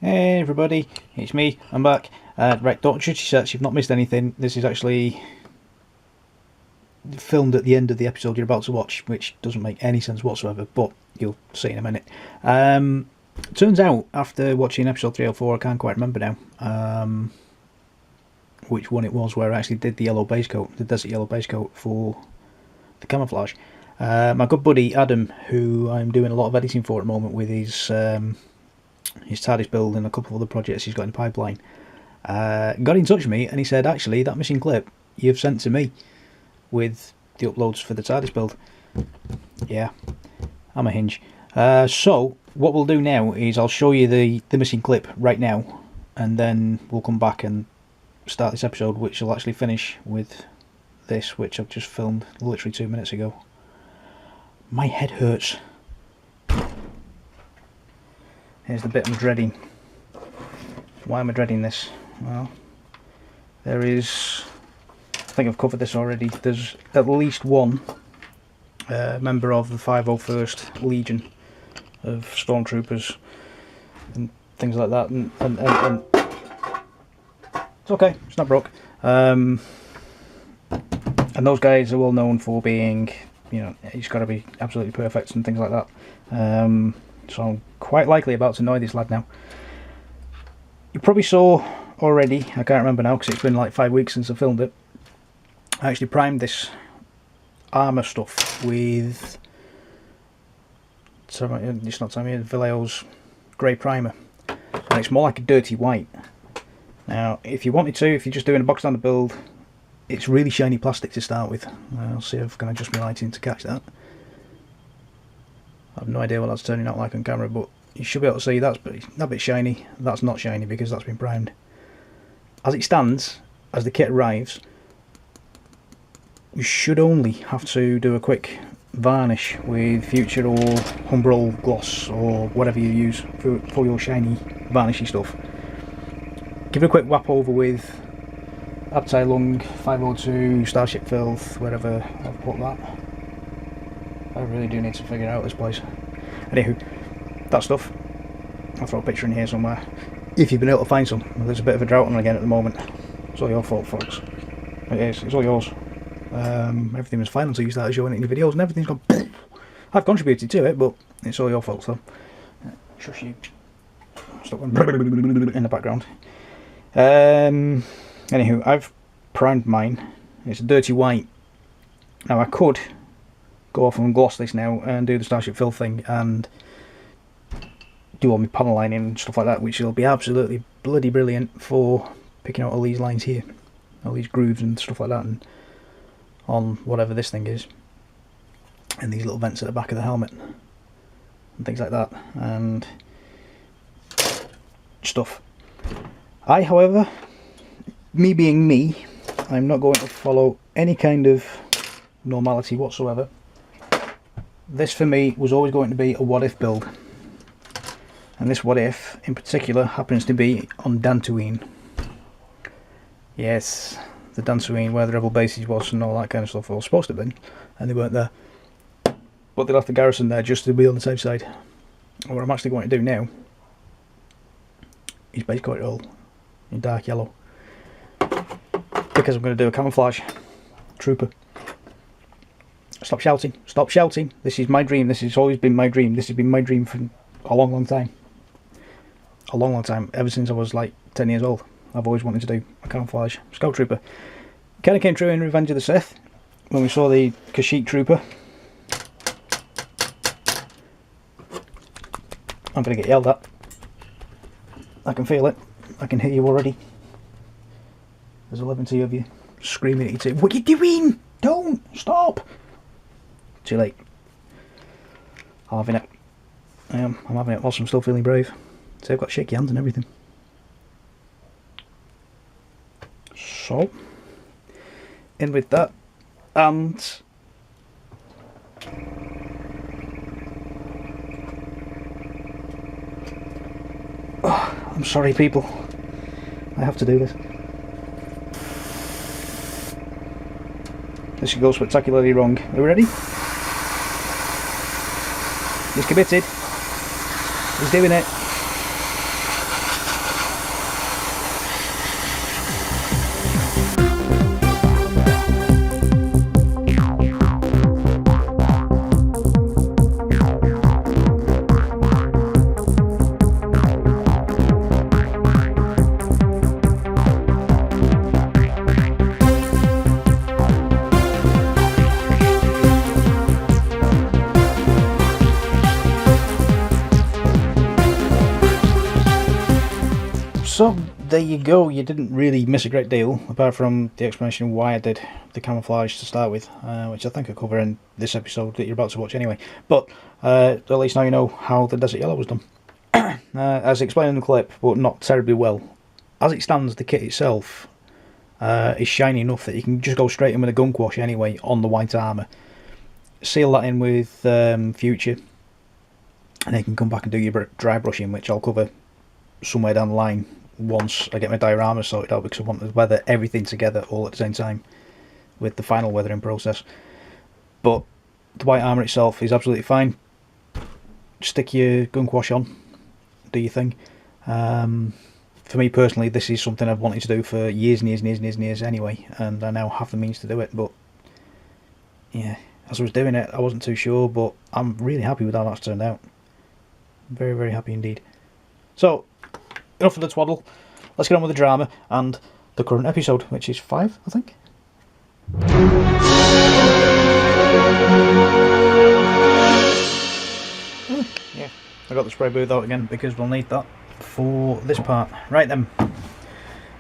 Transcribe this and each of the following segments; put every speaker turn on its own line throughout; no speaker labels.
Hey everybody, it's me, I'm back. Right, don't judge yourselves, you've not missed anything. This is actually filmed at the end of the episode you're about to watch, which doesn't make any sense whatsoever, but you'll see in a minute. Turns out, after watching episode 3 or 4, I can't quite remember now which one it was where I actually did the yellow base coat, the desert yellow base coat for the camouflage. My good buddy Adam, who I'm doing a lot of editing for at the moment with his TARDIS build and a couple of other projects he's got in the pipeline, got in touch with me and he said, actually, that missing clip you've sent to me with the uploads for the TARDIS build. Yeah, I'm a hinge. So what we'll do now is I'll show you the missing clip right now, and then we'll come back and start this episode, which will actually finish with this, which I've just filmed literally 2 minutes ago. My head hurts. Here's the bit I'm dreading. Why am I dreading this? Well, there is, I think I've covered this already, there's at least one member of the 501st Legion of Stormtroopers and things like that, and it's okay, it's not broke. And those guys are well known for being, you know, he's got to be absolutely perfect and things like that. So I'm quite likely about to annoy this lad now. You probably saw already, I can't remember now because it's been like 5 weeks since I filmed it. I actually primed this armour stuff with, it's not Tamiya, Vallejo's grey primer. And it's more like a dirty white. Now, if you wanted to, if you're just doing a box standard build, it's really shiny plastic to start with. I'll see if I can adjust my lighting to catch that. I have no idea what that's turning out like on camera, but you should be able to see that's that bit shiny. That's not shiny because that's been primed. As it stands, as the kit arrives, you should only have to do a quick varnish with Future or Humbrol gloss or whatever you use for your shiny varnishy stuff. Give it a quick whap over with Abteilung 502 Starship Filth, wherever I've put that. I really do need to figure out this place. Anywho, that stuff, I'll throw a picture in here somewhere if you've been able to find some. There's a bit of a drought on again at the moment. It's all your fault, Foxx. It is, it's all yours. Everything was fine until you started showing it in your videos and everything's gone. I've contributed to it, but it's all your fault, so shush you. Stop going in the background. Anywho, I've primed mine. It's a dirty white. Now I could go off and gloss this now and do the Starship Filth thing and do all my panel lining and stuff like that, which will be absolutely bloody brilliant for picking out all these lines here, all these grooves and stuff like that, and on whatever this thing is, and these little vents at the back of the helmet and things like that and stuff. I, however, me being me, I'm not going to follow any kind of normality whatsoever. This for me was always going to be a what if build, and this what if in particular happens to be on Dantooine. Yes, the Dantooine where the rebel bases was and all that kind of stuff was supposed to have been, and they weren't there, but they left the garrison there just to be on the safe side. And what I'm actually going to do now is base coat it all in dark yellow, because I'm going to do a camouflage trooper. Stop shouting, stop shouting. This is my dream, this has always been my dream. This has been my dream for a long, long time. A long, long time. Ever since I was like 10 years old. I've always wanted to do a camouflage scout trooper. Kind of came true in Revenge of the Sith when we saw the Kashyyyk trooper. I'm going to get yelled at. I can feel it. I can hear you already. There's 11 of you screaming at you. What are you doing? Don't! Stop! Too late. I'm having it. I'm having it whilst I'm still feeling brave. So I've got shaky hands and everything. So, in with that, and oh, I'm sorry people, I have to do this. This could go spectacularly wrong. Are we ready? He's committed. He's doing it. So there you go, you didn't really miss a great deal, apart from the explanation of why I did the camouflage to start with, which I think I cover in this episode that you're about to watch anyway. But at least now you know how the desert yellow was done. As explained in the clip, but not terribly well. As it stands, the kit itself is shiny enough that you can just go straight in with a gunk wash anyway on the white armour. Seal that in with Future, and then you can come back and do your dry brushing, which I'll cover somewhere down the line once I get my diorama sorted out, because I want to weather everything together all at the same time with the final weathering process. But the white armour itself is absolutely fine. Stick your gunk wash on, do your thing. For me personally, this is something I've wanted to do for years and years and years and years and years anyway, and I now have the means to do it. But yeah, as I was doing it, I wasn't too sure, but I'm really happy with how that's turned out. Very, very happy indeed. So, enough of the twaddle. Let's get on with the drama and the current episode, which is 5, I think. Yeah, I got the spray booth out again because we'll need that for this part. Right then,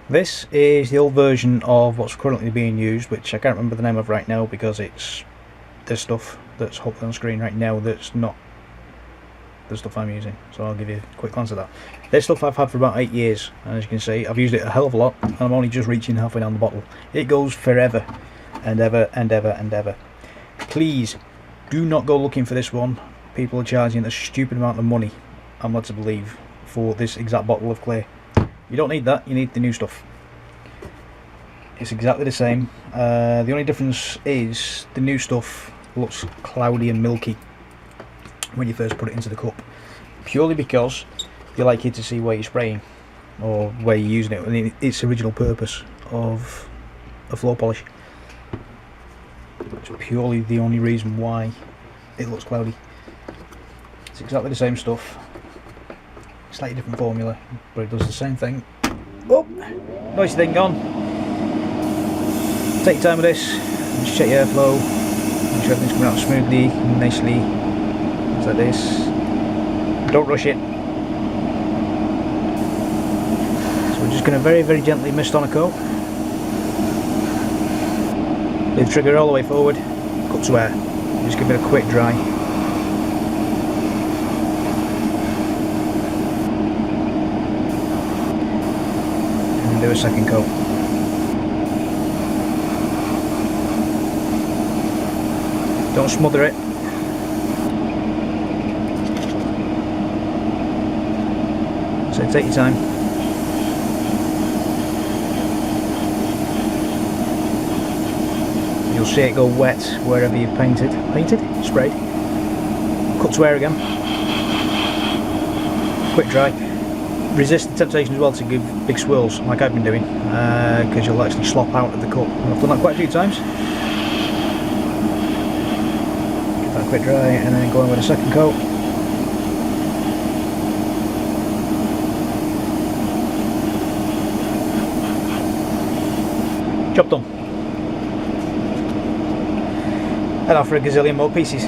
this is the old version of what's currently being used, which I can't remember the name of right now because it's this stuff that's hopefully on screen right now that's not the stuff I'm using, so I'll give you a quick glance at that. This stuff I've had for about 8 years, and as you can see I've used it a hell of a lot, and I'm only just reaching halfway down the bottle. It goes forever and ever and ever and ever. Please do not go looking for this one. People are charging a stupid amount of money, I'm led to believe, for this exact bottle of Klear. You don't need that, you need the new stuff. It's exactly the same. The only difference is the new stuff looks cloudy and milky when you first put it into the cup, purely because you like it to see where you're spraying or where you're using it, and its original purpose of a floor polish. It's purely the only reason why it looks cloudy. It's exactly the same stuff, slightly different formula, but it does the same thing. Oh, noisy thing gone. Take your time with this, just check your airflow, make sure everything's coming out smoothly, nicely, things like this. Don't rush it. So we're just going to very, very gently mist on a coat. Leave the trigger all the way forward, cut to air, just give it a quick dry. And do a second coat. Don't smother it. So take your time. You'll see it go wet wherever you've painted, sprayed. Cut to air again. Quick dry. Resist the temptation as well to give big swirls like I've been doing, because you'll actually slop out of the cup. I've done that quite a few times. Give that a quick dry and then go in with a second coat. Job done. And off for a gazillion more pieces.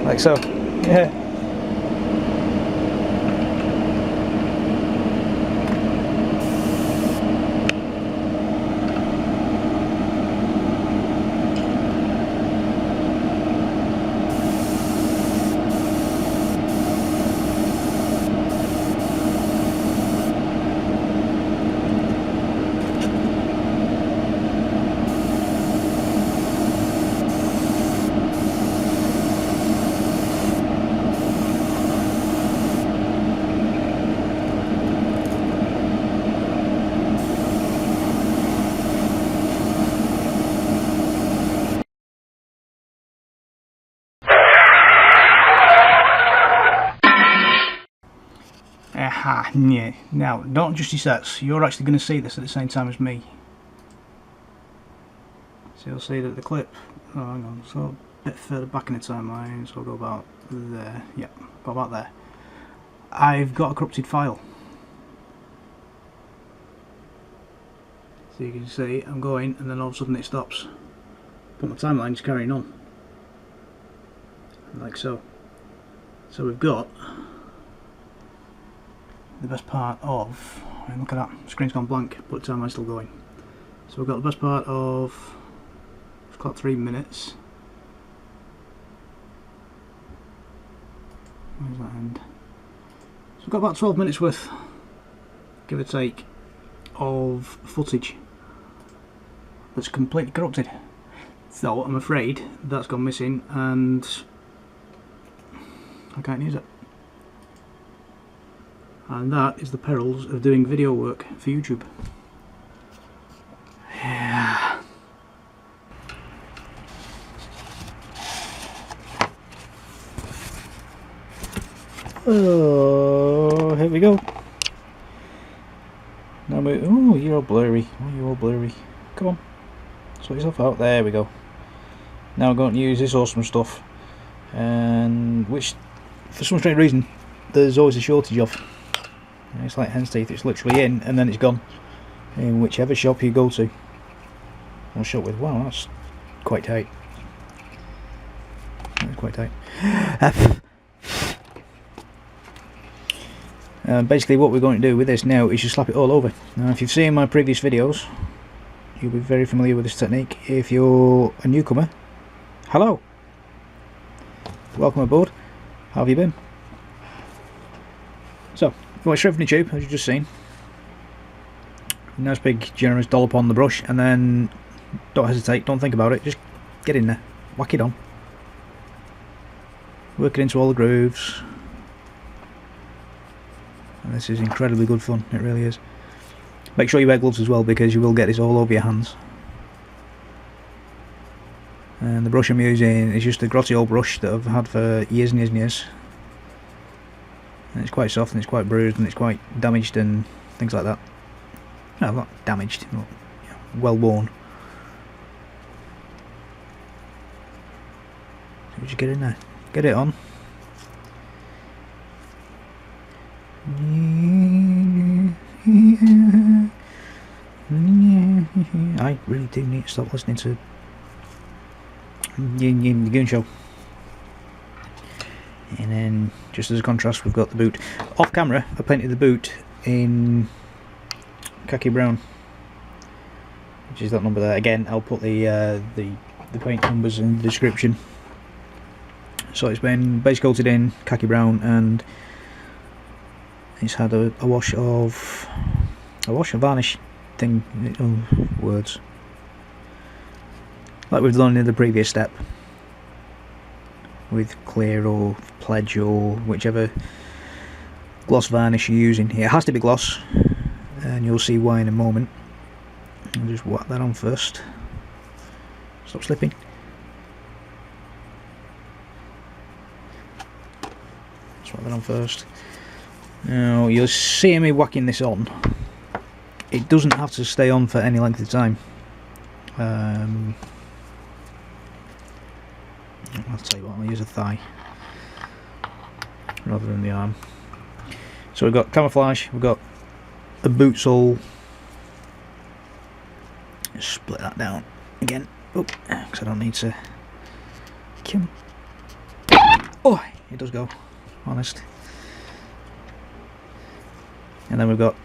Like so. Yeah. Aha, yeah. Now, don't adjust your sets. You're actually going to see this at the same time as me. So you'll see that the clip, oh hang on, so a bit further back in the timeline, so I'll go about there, yeah, go about there. I've got a corrupted file. So you can see I'm going and then all of a sudden it stops. But my timeline's carrying on. Like so. So we've got the best part of, I mean, look at that, screen's gone blank, but the timeline's still going. So we've got the best part of, we've got 3 minutes. Where's that end? So we've got about 12 minutes worth, give or take, of footage that's completely corrupted. So I'm afraid that's gone missing and I can't use it. And that is the perils of doing video work for YouTube. Yeah. Oh, here we go. Now we, oh, you're all blurry. Oh, you're all blurry. Come on, sort yourself out. There we go. Now I'm going to use this awesome stuff, and which, for some strange reason, there's always a shortage of. It's like hen's teeth. It's literally in, and then it's gone in whichever shop you go to. Or shop with. Wow, that's quite tight. That's quite tight. Basically what we're going to do with this now is just slap it all over. Now if you've seen my previous videos, you'll be very familiar with this technique. If you're a newcomer, hello! Welcome aboard. How have you been? So, you want straight from the tube, as you've just seen. Nice big generous dollop on the brush, and then don't hesitate, don't think about it, just get in there, whack it on. Work it into all the grooves. And this is incredibly good fun, it really is. Make sure you wear gloves as well, because you will get this all over your hands. And the brush I'm using is just a grotty old brush that I've had for years and years and years. And it's quite soft and it's quite bruised and it's quite damaged and things like that. No, not damaged, but well worn. So just get in there, get it on. I really do need to stop listening to the Goon Show. And then, just as a contrast, we've got the boot. Off camera, I painted the boot in khaki brown, which is that number there. Again, I'll put the paint numbers in the description. So it's been base coated in khaki brown, and it's had a wash of varnish thing. Oh, words. Like we've done in the previous step, with clear or pledge or whichever gloss varnish you're using. It has to be gloss, and you'll see why in a moment. I'll just whack that on first. Stop slipping. Just whack that on first. Now you'll see me whacking this on. It doesn't have to stay on for any length of time. I'll tell you what, I'll use a thigh rather than the arm. So we've got camouflage, we've got a boot sole. Split that down again, because I don't need to. Oh, it does go, honest. And then we've got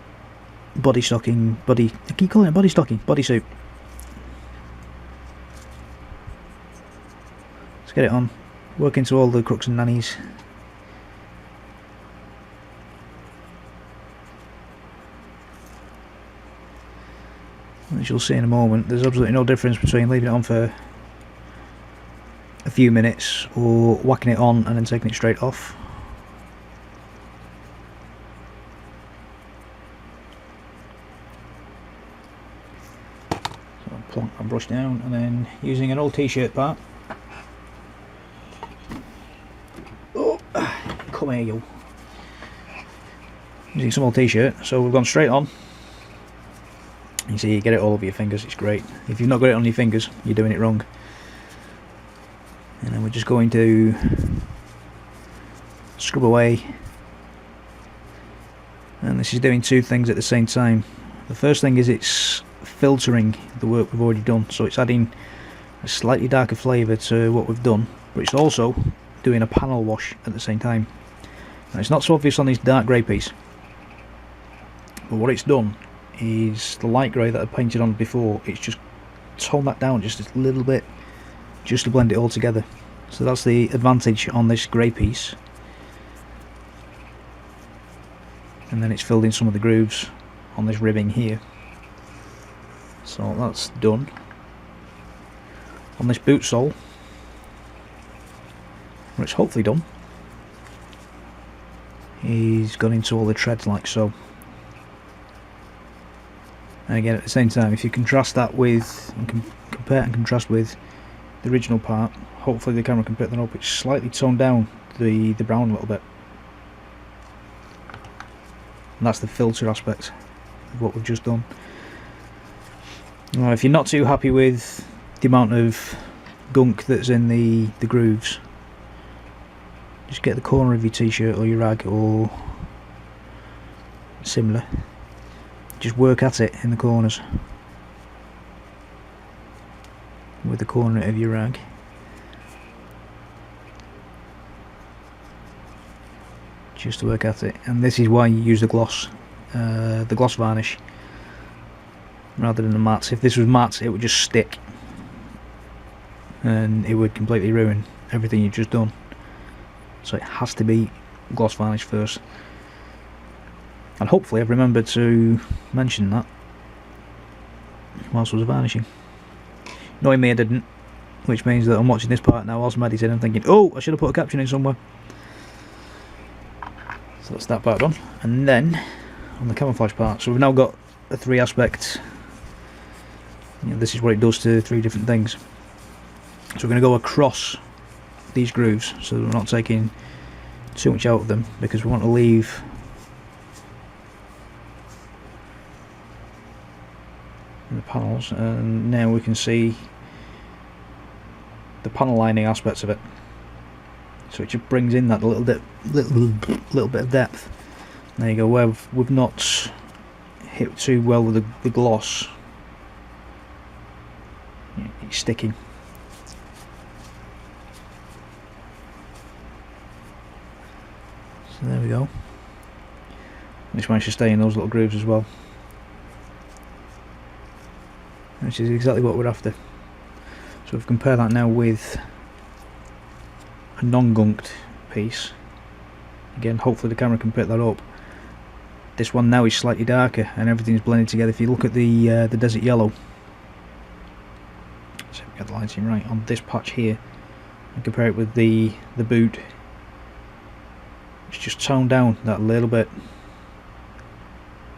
body stocking, I keep calling it body stocking, bodysuit. Let's get it on, work into all the crooks and nannies. As you'll see in a moment, there's absolutely no difference between leaving it on for a few minutes or whacking it on and then taking it straight off. So I'll plonk my brush down, and then using an old t-shirt part. Oh, come here you. Using some old t-shirt, so we've gone straight on. You see, you get it all over your fingers, it's great. If you've not got it on your fingers, you're doing it wrong. And then we're just going to scrub away. And this is doing two things at the same time. The first thing is it's filtering the work we've already done, so it's adding a slightly darker flavour to what we've done, but it's also doing a panel wash at the same time. Now, it's not so obvious on this dark grey piece, But what it's done is the light grey that I painted on before, it's just toned that down just a little bit, just to blend it all together. So that's the advantage on this grey piece. And then it's filled in some of the grooves on this ribbing here. So that's done. On this boot sole, where it's hopefully done, he's gone into all the treads like so. And again, at the same time, if you contrast that with, and compare and contrast with the original part, hopefully the camera can pick that up, it's slightly toned down the brown a little bit. And that's the filter aspect of what we've just done. Now, if you're not too happy with the amount of gunk that's in the grooves, just get the corner of your t-shirt or your rag or similar, just work at it in the corners with the corner of your rag. Just to work at it, and this is why you use the gloss varnish rather than the matte. If this was matte, it would just stick and it would completely ruin everything you've just done. So it has to be gloss varnish first. And hopefully I've remembered to mention that whilst I was varnishing. Knowing me, I didn't, which means that I'm watching this part now whilst I'm editing and thinking, oh, I should have put a caption in somewhere. So that's that part done. And then on the camouflage part, so we've now got a 3 aspect. This is what it does to 3 different things. So we're going to go across these grooves so that we're not taking too much out of them, because we want to leave the panels, and now we can see the panel lining aspects of it. So it just brings in that little bit of depth. There you go, where we've not hit too well with the gloss. It's sticking. So there we go. Just managed to stay in those little grooves as well, which is exactly what we're after. So if we compare that now with a non-gunked piece, again hopefully the camera can pick that up. This one now is slightly darker and everything's blended together. If you look at the desert yellow, so we get the lighting right on this patch here and compare it with the boot, it's just toned down that little bit.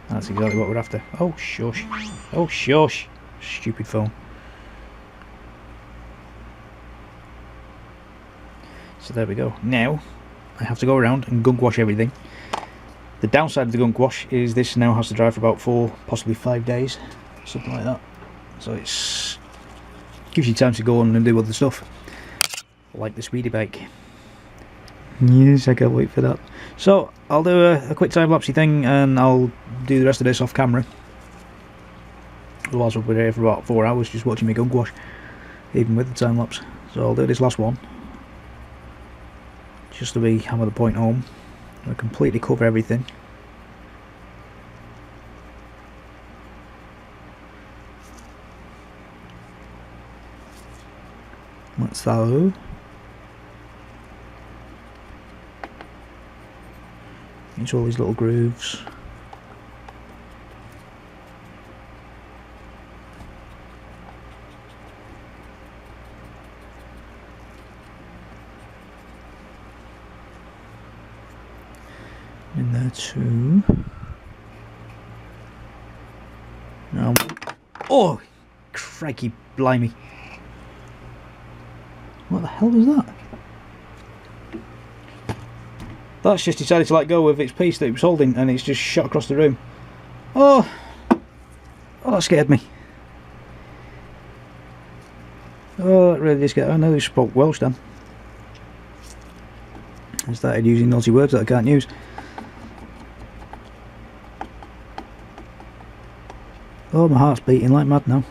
That's exactly what we're after. Oh shush, oh shush, stupid phone. So there we go. Now I have to go around and gunk wash everything. The downside of the gunk wash is this now has to dry for about 4, possibly 5 days, something like that. So it's gives you time to go on and do other stuff, like the speedy bike. Yes, I can't wait for that. So I'll do a quick time-lapsey thing and I'll do the rest of this off camera. Otherwise we'll be here for about 4 hours just watching me gunk wash, even with the time-lapse. So I'll do this last one, just to hammer the point home. I'll completely cover everything. Like so. Into all these little grooves. In there too. Now, oh, crikey, blimey! What the hell was that? That's just decided to let go of its piece that it was holding, and it's just shot across the room. Oh, that scared me. Oh, that really did scare me. I know they spoke Welsh then. I started using naughty words that I can't use. Oh, my heart's beating like mad now.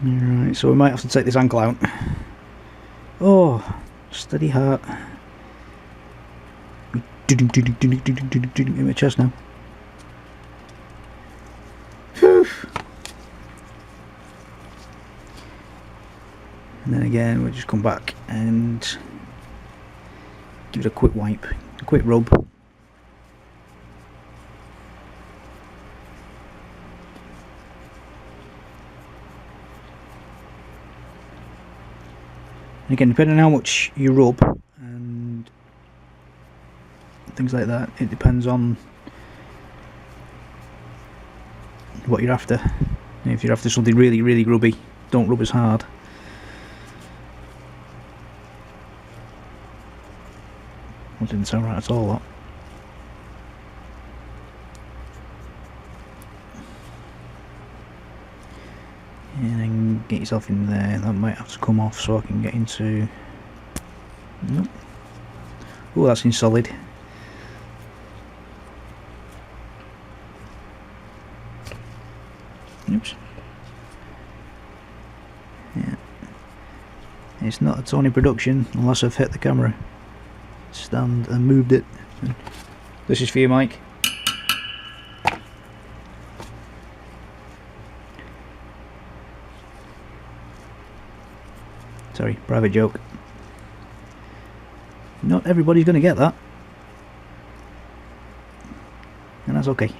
Alright, so we might have to take this ankle out. Oh, Steady heart. In my chest now. Whew. And then again, we'll just come back and give it a quick wipe, a quick rub. And again, depending on how much you rub and things like that, it depends on what you're after. If you're after something really, really grubby, don't rub as hard. That didn't sound right at all, that. And then get yourself in there. That might have to come off so I can get into... Nope. Oh, that's in solid. Oops. Yeah. It's not a Tony production unless I've hit the camera stand and moved it. This is for you, Mike. Sorry, private joke. Not everybody's going to get that, and that's okay.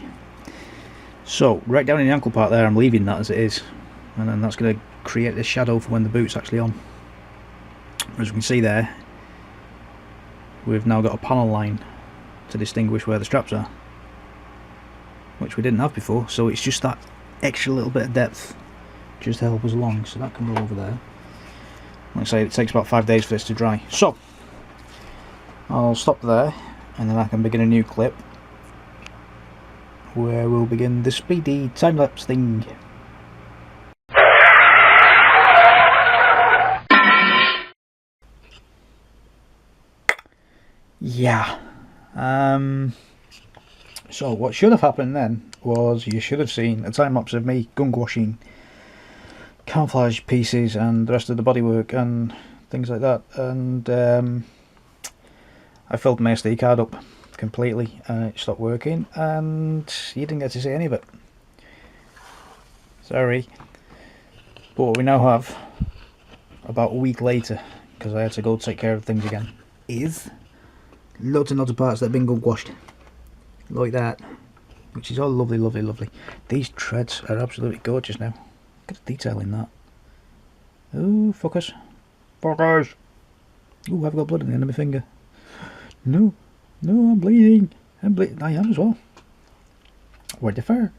So, right down in the ankle part there, I'm leaving that as it is, and then that's going to create this shadow for when the boot's actually on. As we can see there, we've now got a panel line to distinguish where the straps are, which we didn't have before, so it's just that extra little bit of depth just to help us along. So that can go over there. Like I say, it takes about 5 days for this to dry. So, I'll stop there, and then I can begin a new clip where we'll begin the speedy time-lapse thing. Yeah. So what should have happened then was you should have seen a time-lapse of me gunk washing camouflage pieces and the rest of the bodywork and things like that, and I filled my SD card up completely and it stopped working and you didn't get to see any of it. Sorry. But what we now have, about a week later, because I had to go take care of things again, is loads and loads of parts that have been gunk washed like that, which is all lovely, lovely, lovely. These treads are absolutely gorgeous now. Look at the detail in that. Ooh, focus. Focus! Ooh, I've got blood in the end of my finger. No, no, I'm bleeding. I'm bleeding. I am as well. Where'd the fire?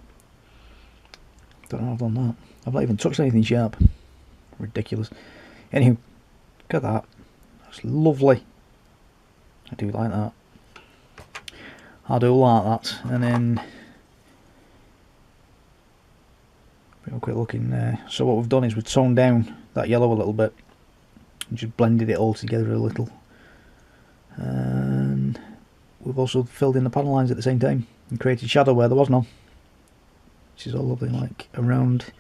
Don't know how I've done that. I've not even touched anything sharp. Ridiculous. Anywho, look at that. That's lovely. I do like that. I do like that. And then real quick look in there. So what we've done is we've toned down that yellow a little bit and just blended it all together a little. And we've also filled in the panel lines at the same time and created shadow where there was none. This is all lovely, like around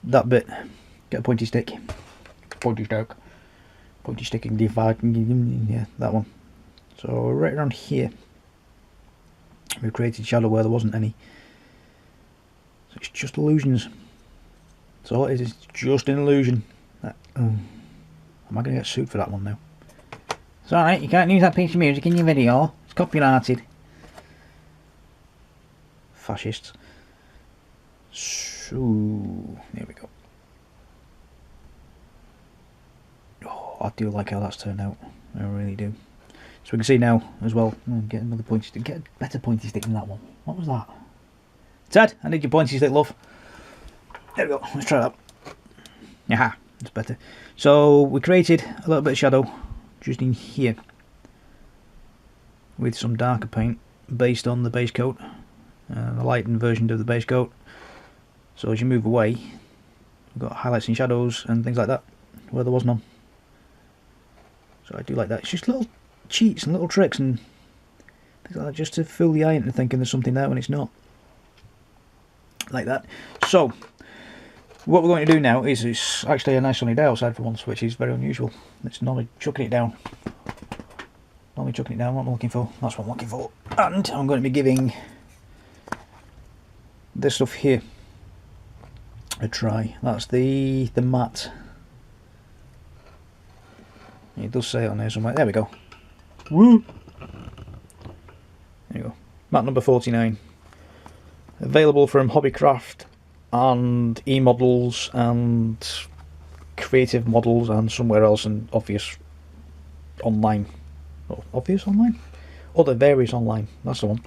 that bit. Get a pointy stick. Pointy sticking dividing, yeah, that one. So right around here we've created shadow where there wasn't any. So it's just illusions. That's all it is, it's just an illusion. Am I going to get sued for that one now? It's alright, you can't use that piece of music in your video. It's copyrighted. Fascists. So, there we go. Oh, I do like how that's turned out. I really do. So we can see now as well. Get another pointy stick. Get a better pointy stick than that one. What was that? Ted, I need your pointy stick, love. There we go. Let's try that. Yeah, that's better. So we created a little bit of shadow just in here with some darker paint based on the base coat, the lightened version of the base coat. So as you move away, we've got highlights and shadows and things like that where there was none. So I do like that. It's just little cheats and little tricks and things like that just to fool the eye into thinking there's something there when it's not. Like that. So What we're going to do now is, it's actually a nice sunny day outside for once, which is very unusual. It's normally chucking it down. What I'm looking for. That's what I'm looking for. And I'm going to be giving this stuff here a try. That's the matte. It does say it on there somewhere. There we go. Woo! There you go. Matte number 49. Available from Hobbycraft and eModels and Creative Models and somewhere else, and Obvious Online. Oh, Obvious Online? Other various online. That's the one.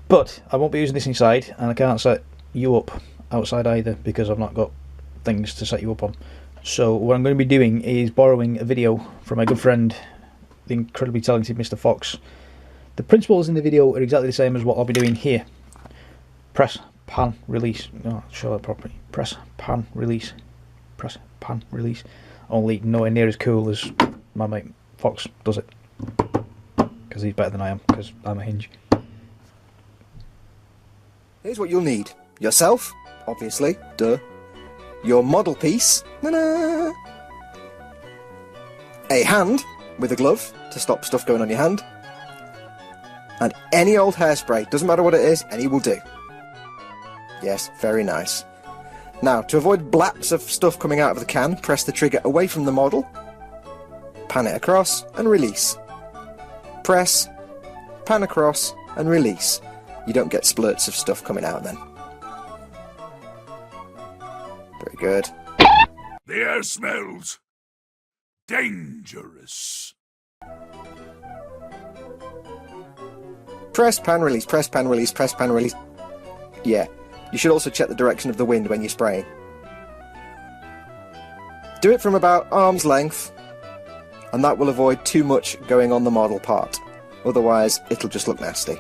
But I won't be using this inside, and I can't set you up outside either because I've not got things to set you up on. So what I'm going to be doing is borrowing a video from my good friend, the incredibly talented Mr. Foxx. The principles in the video are exactly the same as what I'll be doing here. Press, pan, release. No, show that properly. Press, pan, release. Press, pan, release. Only nowhere near as cool as my mate Foxx does it. Because he's better than I am, because I'm a hinge.
Here's what you'll need. Yourself, obviously, duh. Your model piece, na-na. A hand with a glove to stop stuff going on your hand, and any old hairspray, doesn't matter what it is, any will do. Yes, very nice. Now, to avoid blaps of stuff coming out of the can, press the trigger away from the model, pan it across, and release. Press, pan across, and release. You don't get splurts of stuff coming out then. Very good.
The air smells dangerous.
Press, pan, release, press, pan, release, press, pan, release. Yeah, you should also check the direction of the wind when you're spraying. Do it from about arm's length, and that will avoid too much going on the model part. Otherwise, it'll just look nasty.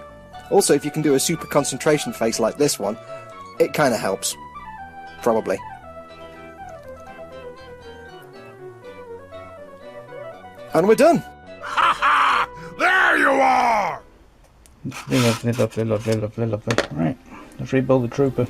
Also, if you can do a super concentration face like this one, it kind of helps. Probably. And we're done!
Ha ha! There you are!
Lovely. Right, let's rebuild the trooper.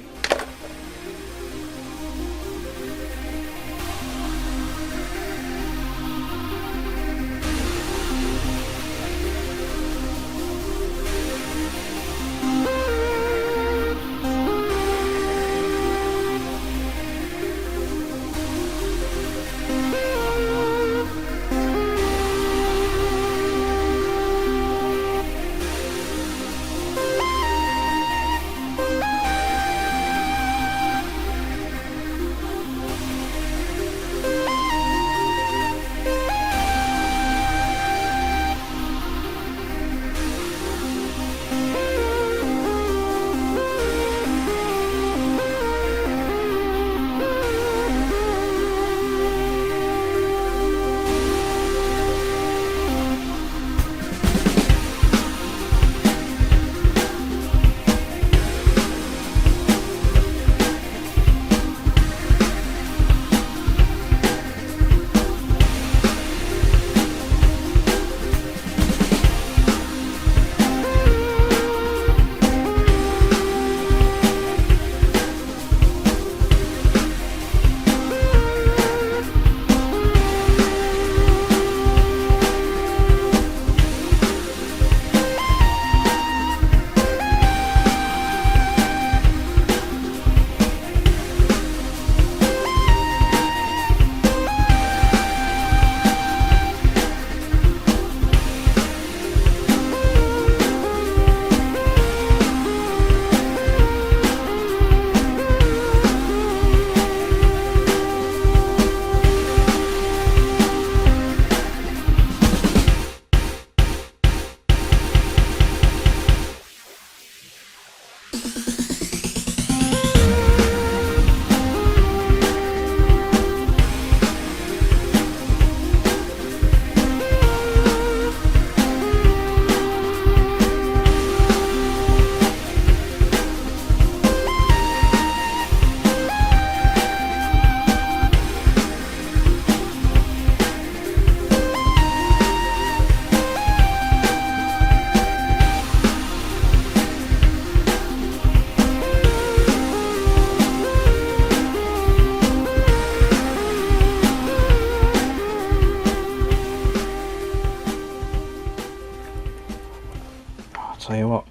tell you what,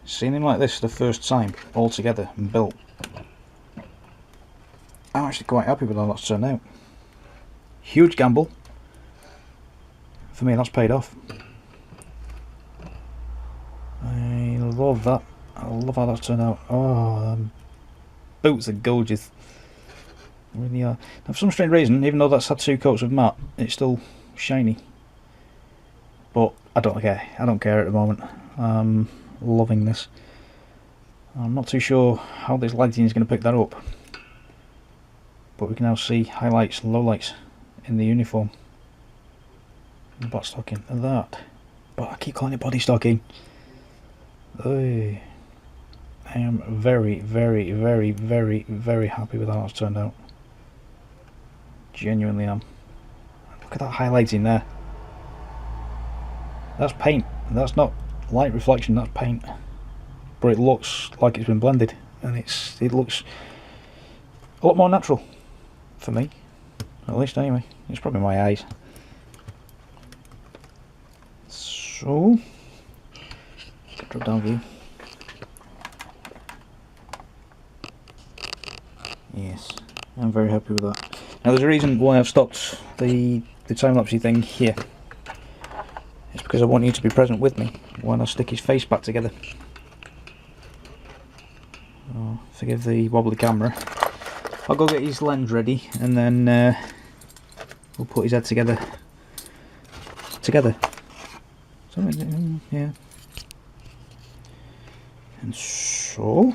seeing him like this the first time, all together and built, I'm actually quite happy with how that's turned out. Huge gamble. For me, that's paid off. I love that. I love how that's turned out. Oh, boots are gorgeous. They really are. Now, for some strange reason, even though that's had 2 coats of matte, it's still shiny. But I don't care. I don't care at the moment. I'm loving this. I'm not too sure how this lighting is going to pick that up. But we can now see highlights and lowlights in the uniform. And black stocking and that. But I keep calling it body stocking. Oy. I am very, very, very, very, very happy with how it's turned out. Genuinely am. Look at that highlighting there. That's paint. That's not light reflection, that's paint. But it looks like it's been blended, and it looks a lot more natural for me, at least anyway. It's probably my eyes. So, drop down view. Yes, I'm very happy with that. Now there's a reason why I've stopped the time-lapsey thing here. It's because I want you to be present with me when I stick his face back together. Oh, forgive the wobbly camera. I'll go get his lens ready and then we'll put his head together. Yeah. And so...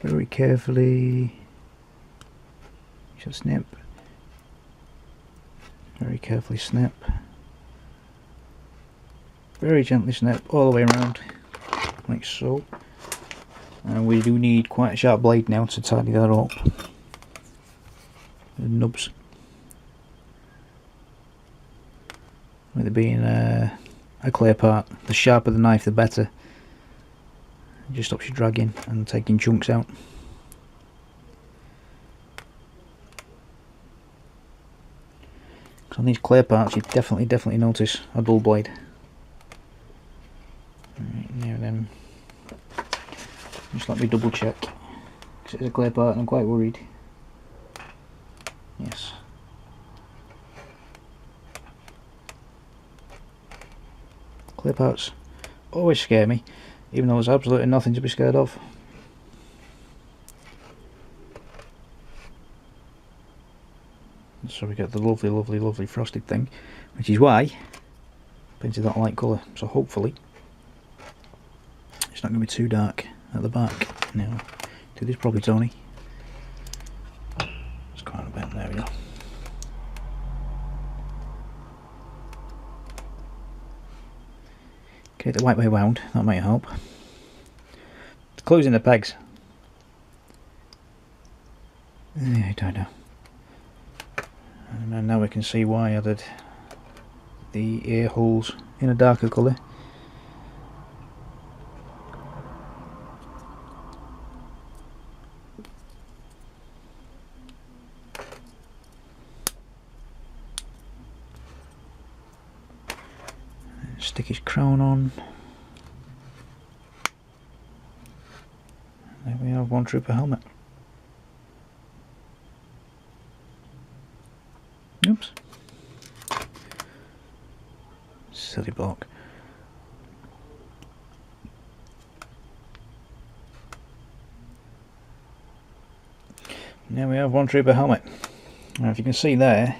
very carefully... just snip. Very carefully snip. Very gently snip all the way around, like so. And we do need quite a sharp blade now to tidy that up. The nubs. With it being a clear part, the sharper the knife the better. It just stops you dragging and taking chunks out. On these clear parts you definitely notice a dull blade. Right, now then, just let me double check, because it's a clear part and I'm quite worried. Yes. Clear parts always scare me, even though there's absolutely nothing to be scared of. So we get the lovely frosted thing, which is why I painted that light colour. So hopefully it's not going to be too dark at the back. Now, do this properly, Tony. It's quite a bit. There we go. Get it the right way round. That might help. Closing the pegs. I don't know. And now we can see why I added the ear holes in a darker colour. Stick his crown on. There we have one trooper helmet. Oops. Silly block. Now we have one trooper helmet. Now if you can see there,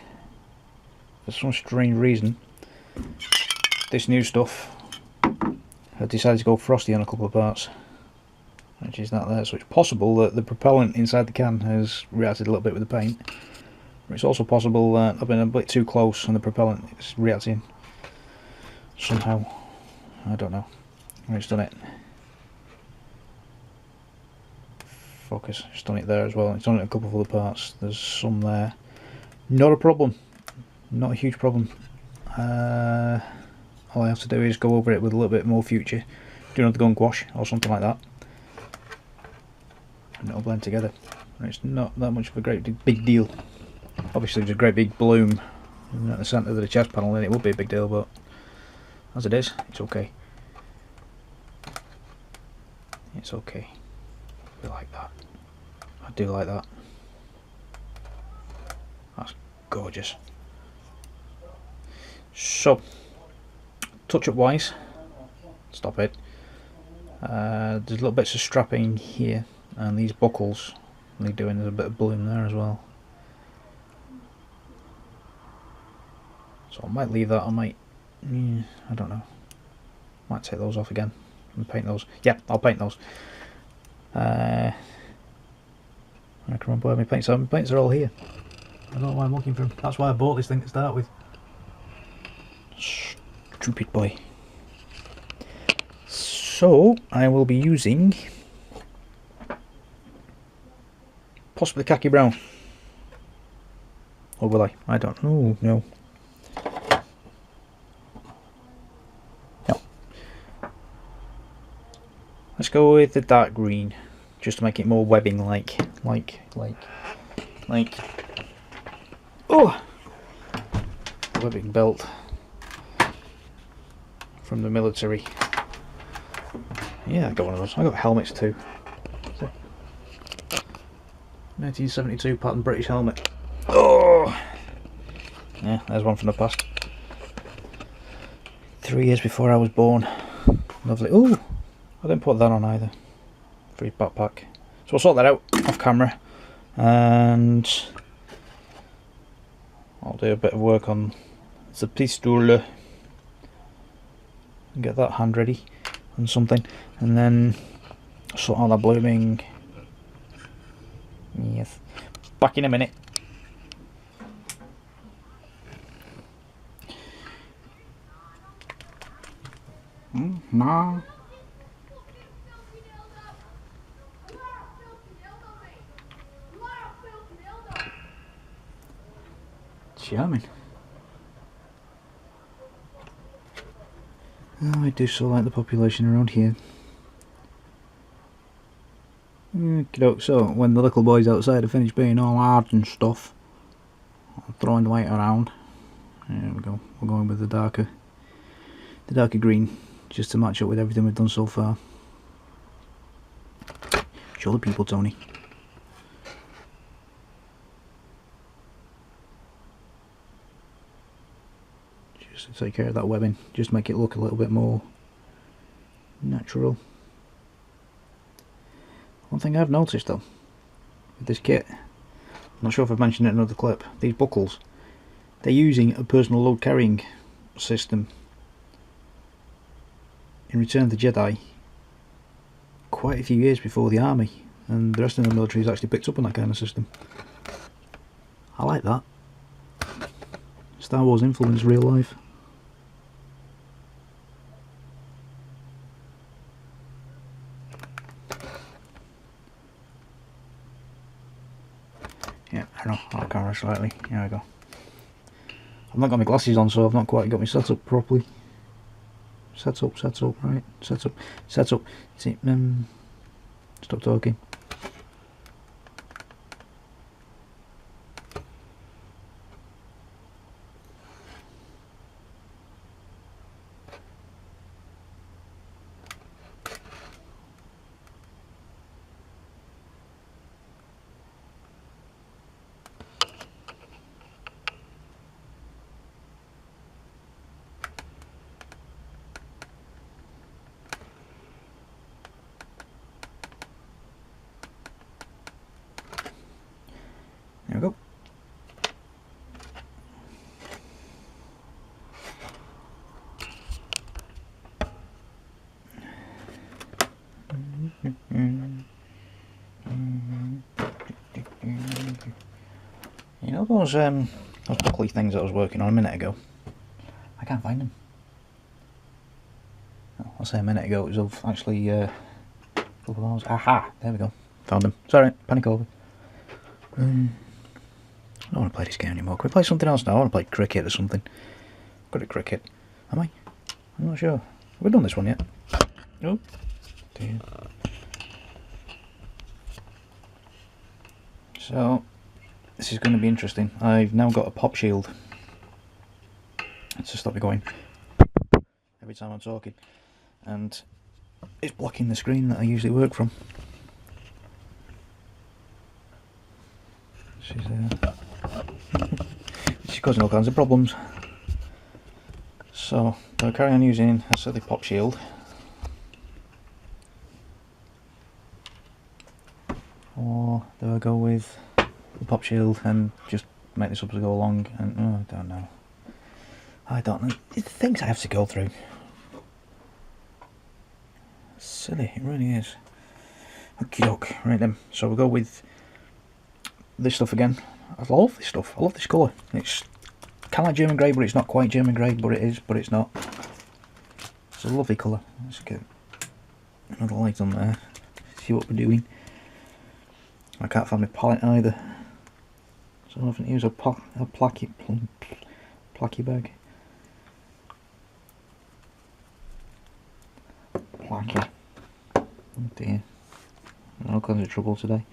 for some strange reason, this new stuff had decided to go frosty on a couple of parts. Which is that there, so it's possible that the propellant inside the can has reacted a little bit with the paint. It's also possible that I've been a bit too close and the propellant is reacting somehow. I don't know. It's done it. Focus. It's done it there as well. It's done it in a couple of other parts. There's some there. Not a problem. Not a huge problem. All I have to do is go over it with a little bit more future. Do another gunk wash or something like that. And it'll blend together. And it's not that much of a great big deal. Obviously there's a great big bloom And at the centre of the chest panel, then it would be a big deal, but as it is, it's okay. It's okay. I like that. I do like that. That's gorgeous. So, touch-up wise, stop it. There's little bits of strapping here, and these buckles need doing. There's a bit of bloom there as well. So I might leave that. I might, I don't know. Might take those off again and paint those. Yeah, I'll paint those. I can remember where my paints are. My paints are all here. I don't know why I'm looking for them. That's why I bought this thing to start with. Stupid boy. So I will be using possibly khaki brown. Or will I? I don't know. No. Let's go with the dark green, just to make it more webbing like. Oh! Webbing belt from the military. Yeah, I got one of those. I got helmets too. 1972 pattern British helmet. Oh! Yeah, there's one from the past. 3 years before I was born. Lovely. Ooh! I didn't put that on either. Free backpack. So we'll sort that out off camera, and I'll do a bit of work on the pistol and get that hand ready and something, and then sort out that blooming. Yes. Back in a minute. Nah. Charming. Oh, I do so like the population around here. So, when the little boys outside have finished being all hard and stuff, throwing the weight around, there we go. We're going with the darker green, just to match up with everything we've done so far. Show the people, Tony. Just to take care of that webbing, just make it look a little bit more natural. One thing I've noticed though, with this kit, I'm not sure if I've mentioned it in another clip, these buckles, they're using a personal load carrying system in Return of the Jedi quite a few years before the army, and the rest of the military has actually picked up on that kind of system. I like that. Star Wars influence real life. Yeah, I know, I'll camera slightly. Here we go. I've not got my glasses on, so I've not quite got my setup properly. Set up, right? Set up. See, stop talking. There we go. You know those buckley things that I was working on a minute ago? I can't find them. Oh, I'll say a minute ago, it was actually a couple of hours. Aha! There we go. Found them. Sorry, panic over. I don't want to play this game anymore. Can we play something else now? I want to play cricket or something. Good at cricket. Am I? I'm not sure. Have we done this one yet? Oh, dear. So, this is going to be interesting. I've now got a pop shield to stop me going every time I'm talking, and it's blocking the screen that I usually work from. She's causing all kinds of problems. So I'll carry on using a silly pop shield, or do I go with the pop shield and just make this up as I go along? And I don't know. The things I have to go through. Silly, it really is. Okay, right then. So we'll go with this stuff again. I love this stuff. I love this colour. It's kind of like German grey, but it's not quite German grey. But it is, but it's not. It's a lovely colour. Let's get another light on there. See what we're doing. I can't find my palette either, so I'm having to use a placky bag. Placky. Oh dear. All kinds of trouble today.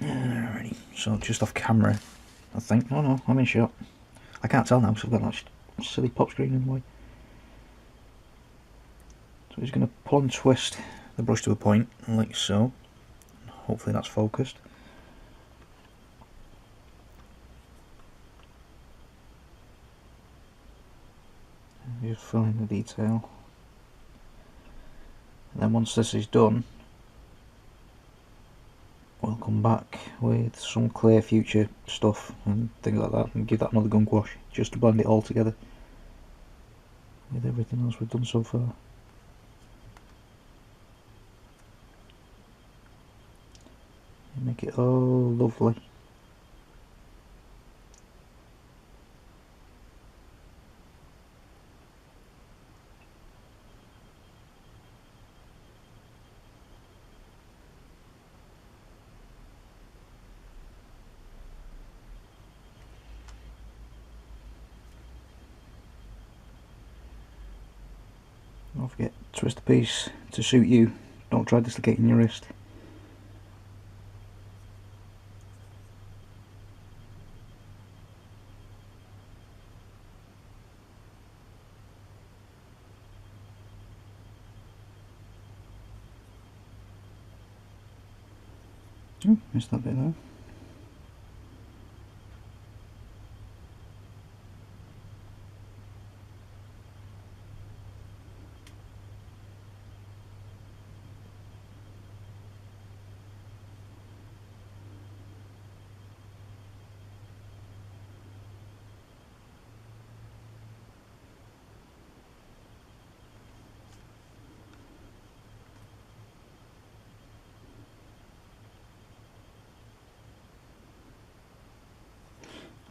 Alrighty, so just off camera, I think. Oh no, I'm in shot. I can't tell now because I've got that silly pop screen in the way. So he's going to pull and twist the brush to a point, like so. Hopefully that's focused. Just fill in the detail. And then once this is done, we'll come back with some clear future stuff and things like that, and give that another gunk wash just to blend it all together with everything else we've done so far. And make it all lovely. Don't forget, twist the piece to suit you. Don't try dislocating your wrist. Oh, missed that bit there.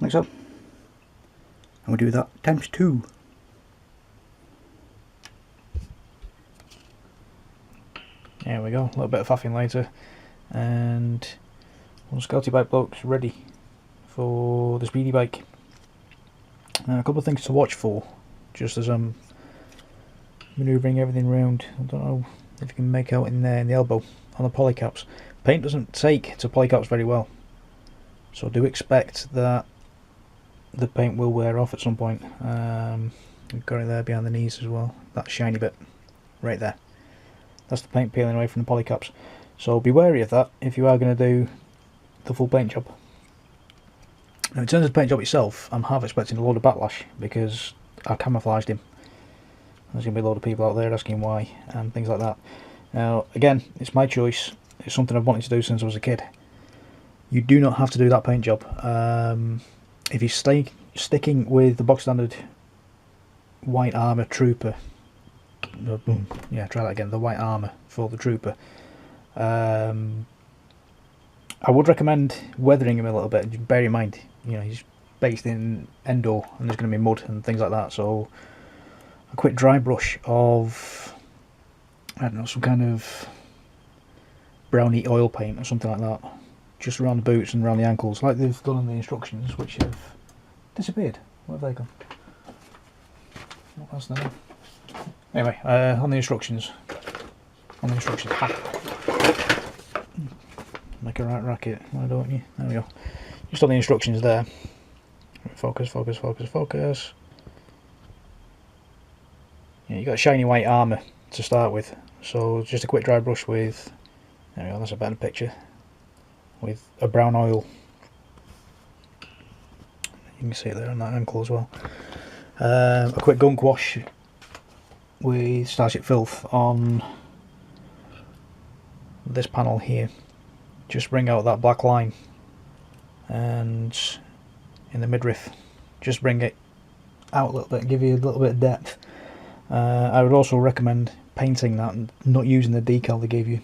Like so. And we'll do that times 2. There we go, a little bit of faffing later, and one Scouty bike bloke's ready for the speedy bike. A couple of things to watch for, just as I'm manoeuvring everything around. I don't know if you can make out in there in the elbow on the polycaps. Paint doesn't take to polycaps very well, so do expect that the paint will wear off at some point. We've got it there behind the knees as well, that shiny bit right there. That's the paint peeling away from the polycaps, so be wary of that if you are going to do the full paint job. Now in terms of the paint job itself, I'm half expecting a load of backlash because I camouflaged him. There's going to be a load of people out there asking why and things like that. Now again, it's my choice, it's something I've wanted to do since I was a kid. You do not have to do that paint job. If you're sticking with the box standard white armour trooper, yeah, try that again, the white armour for the trooper, I would recommend weathering him a little bit. Just bear in mind, you know, he's based in Endor and there's going to be mud and things like that, so a quick dry brush of, I don't know, some kind of browny oil paint or something like that, just around the boots and around the ankles, like they've done in the instructions, which have disappeared. Where have they gone? What else now? Anyway, on the instructions, make a right racket, why don't you? There we go. Just on the instructions there, Focus, focus, focus, focus. Yeah, you got shiny white armour to start with. So just a quick dry brush with, there we go, that's a better picture, with a brown oil. You can see it there on that ankle as well. A quick gunk wash with Starship Filth on this panel here. Just bring out that black line, and in the midriff, just bring it out a little bit, give you a little bit of depth. I would also recommend painting that and not using the decal they gave you,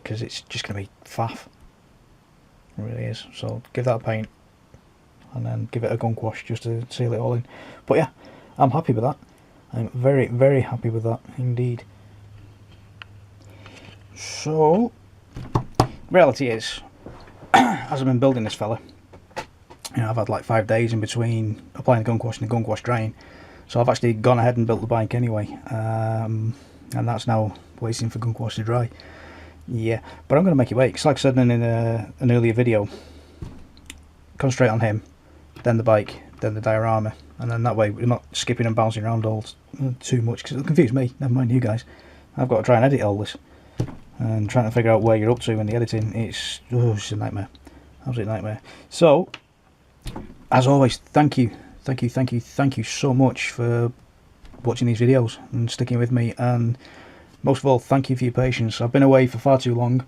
because it's just going to be faff. It really is. So give that a paint and then give it a gunk wash just to seal it all in. But yeah, I'm happy with that. I'm very, very happy with that indeed. So, reality is, as I've been building this fella, you know, I've had like 5 days in between applying the gunk wash and the gunk wash drying. So I've actually gone ahead and built the bike anyway, and that's now waiting for gunk wash to dry. Yeah, but I'm going to make it wait, because like I said in an earlier video, concentrate on him, then the bike, then the diorama, and then that way we're not skipping and bouncing around all too much, because it'll confuse me, never mind you guys. I've got to try and edit all this, and trying to figure out where you're up to in the editing, it's a nightmare, absolute nightmare. So, as always, thank you so much for watching these videos and sticking with me, and most of all, thank you for your patience. I've been away for far too long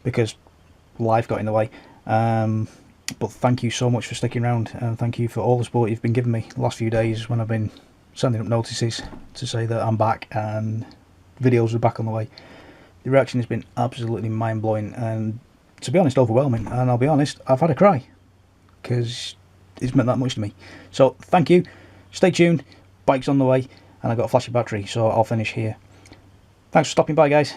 because life got in the way, but thank you so much for sticking around, and thank you for all the support you've been giving me the last few days when I've been sending up notices to say that I'm back and videos are back on the way. The reaction has been absolutely mind-blowing and, to be honest, overwhelming, and I'll be honest, I've had a cry because it's meant that much to me. So thank you, stay tuned, bike's on the way, and I've got a flashy battery, so I'll finish here. Thanks for stopping by, guys.